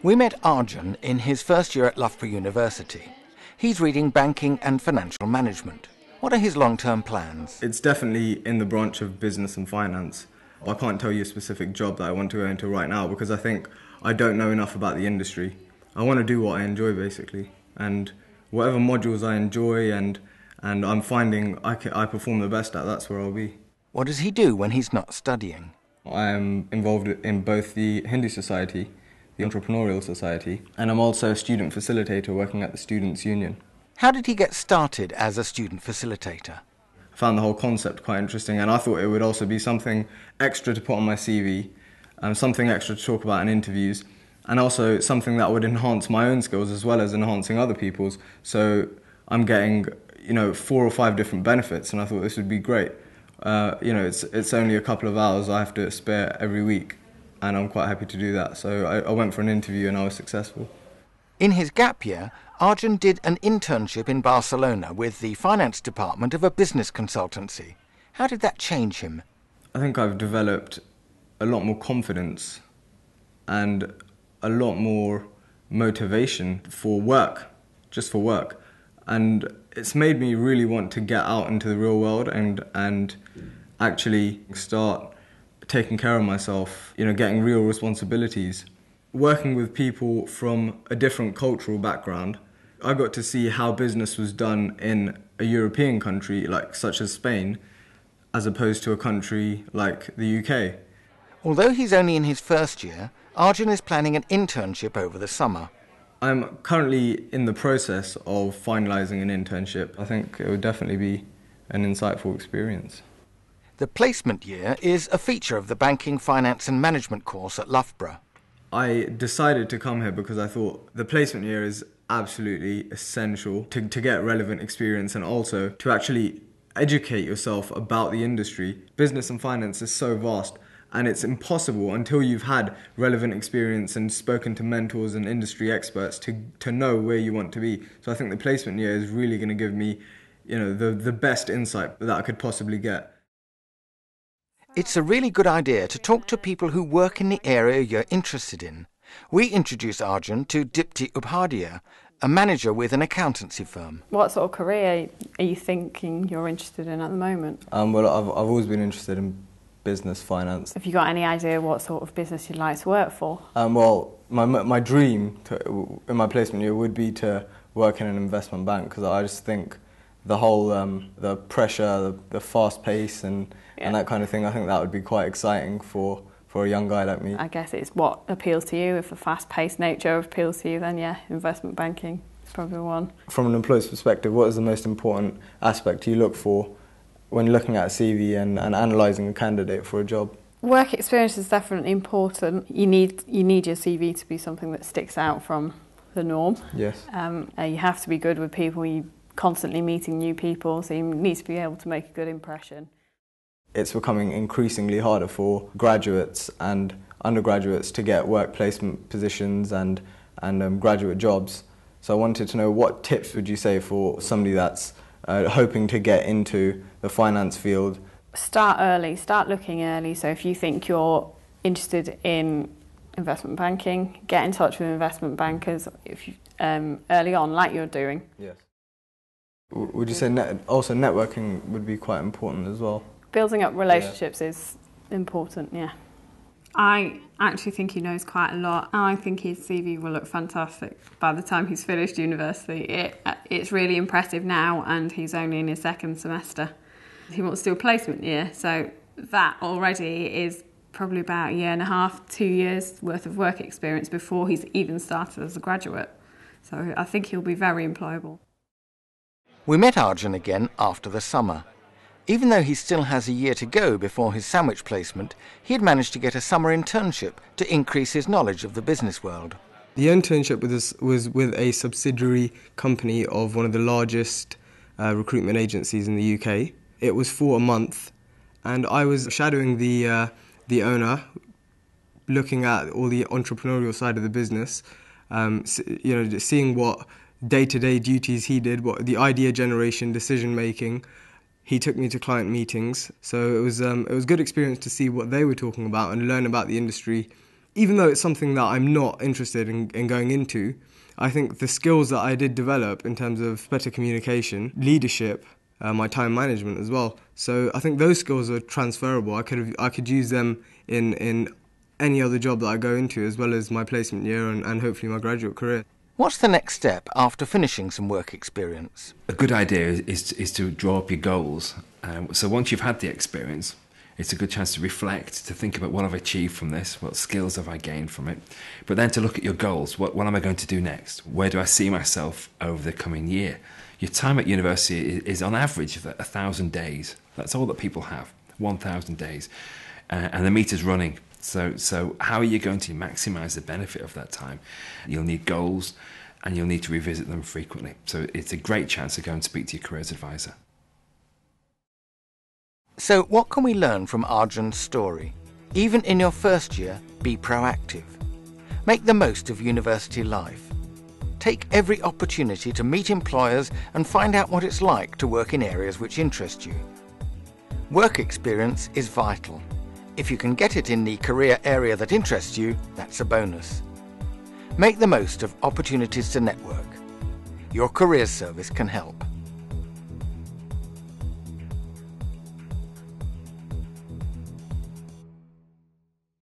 We met Arjun in his first year at Loughborough University. He's reading banking and financial management. What are his long-term plans? It's definitely in the branch of business and finance. I can't tell you a specific job that I want to go into right now because I think I don't know enough about the industry. I want to do what I enjoy basically, and whatever modules I enjoy and I'm finding I perform the best at, that's where I'll be. What does he do when he's not studying? I am involved in both the Hindu Society, the Entrepreneurial Society, and I'm also a student facilitator working at the Students' Union. How did he get started as a student facilitator? I found the whole concept quite interesting, and I thought it would also be something extra to put on my CV, something extra to talk about in interviews, and also something that would enhance my own skills as well as enhancing other people's. So I'm getting, 4 or 5 different benefits, and I thought this would be great. It's only a couple of hours I have to spare every week, and I'm quite happy to do that. So I went for an interview and I was successful. In his gap year, Arjun did an internship in Barcelona with the finance department of a business consultancy. How did that change him? I think I've developed a lot more confidence and a lot more motivation for work, just for work. And it's made me really want to get out into the real world and actually start taking care of myself, getting real responsibilities. Working with people from a different cultural background, I got to see how business was done in a European country such as Spain, as opposed to a country like the UK. Although he's only in his first year, Arjun is planning an internship over the summer. I'm currently in the process of finalising an internship. I think it would definitely be an insightful experience. The placement year is a feature of the Banking, Finance and Management course at Loughborough. I decided to come here because I thought the placement year is absolutely essential to get relevant experience and also to actually educate yourself about the industry. Business and finance is so vast, and it's impossible until you've had relevant experience and spoken to mentors and industry experts to know where you want to be. So I think the placement year is really going to give me, the best insight that I could possibly get. It's a really good idea to talk to people who work in the area you're interested in. We introduced Arjun to Dipti Upadhyaya, a manager with an accountancy firm. What sort of career are you thinking you're interested in at the moment? Well, I've always been interested in business, finance. Have you got any idea what sort of business you'd like to work for? Well, my dream in my placement year would be to work in an investment bank, because I just think the whole the pressure, the fast pace and that kind of thing, I think that would be quite exciting for a young guy like me. I guess it's what appeals to you. If the fast-paced nature appeals to you, then yeah, investment banking is probably one. From an employer's perspective, what is the most important aspect you look for when looking at a CV and analysing a candidate for a job? Work experience is definitely important. You need your CV to be something that sticks out from the norm. Yes. You have to be good with people. You're constantly meeting new people, so you need to be able to make a good impression. It's becoming increasingly harder for graduates and undergraduates to get work placement positions and graduate jobs. So I wanted to know, what tips would you say for somebody that's hoping to get into the finance field? Start early, start looking early. So if you think you're interested in investment banking, get in touch with investment bankers early on, like you're doing. Yes. Would you say also networking would be quite important as well? Building up relationships is important, yeah. I actually think he knows quite a lot. I think his CV will look fantastic by the time he's finished university. It's really impressive now, and he's only in his second semester. He wants to do a placement year, so that already is probably about a year and a half, 2 years worth of work experience before he's even started as a graduate. So I think he'll be very employable. We met Arjun again after the summer. Even though he still has a year to go before his sandwich placement, he had managed to get a summer internship to increase his knowledge of the business world. The internship was with a subsidiary company of one of the largest recruitment agencies in the UK. It was for a month, and I was shadowing the owner, looking at all the entrepreneurial side of the business, just seeing what day-to-day duties he did, what the idea generation, decision making. He took me to client meetings, so it was a good experience to see what they were talking about and learn about the industry even though it's something that I'm not interested in going into, I think the skills that I did develop in terms of better communication, leadership, my time management as well. So I think those skills are transferable. I could use them in any other job that I go into, as well as my placement year and hopefully my graduate career. What's the next step after finishing some work experience? A good idea is to draw up your goals. So once you've had the experience, it's a good chance to reflect, to think about what I've achieved from this, what skills have I gained from it, but then to look at your goals. What am I going to do next? Where do I see myself over the coming year? Your time at university is on average 1,000 days. That's all that people have, 1,000 days. And the meter's running. So how are you going to maximise the benefit of that time? You'll need goals and you'll need to revisit them frequently. So it's a great chance to go and speak to your careers advisor. So what can we learn from Arjun's story? Even in your first year, be proactive. Make the most of university life. Take every opportunity to meet employers and find out what it's like to work in areas which interest you. Work experience is vital. If you can get it in the career area that interests you, that's a bonus. Make the most of opportunities to network. Your careers service can help.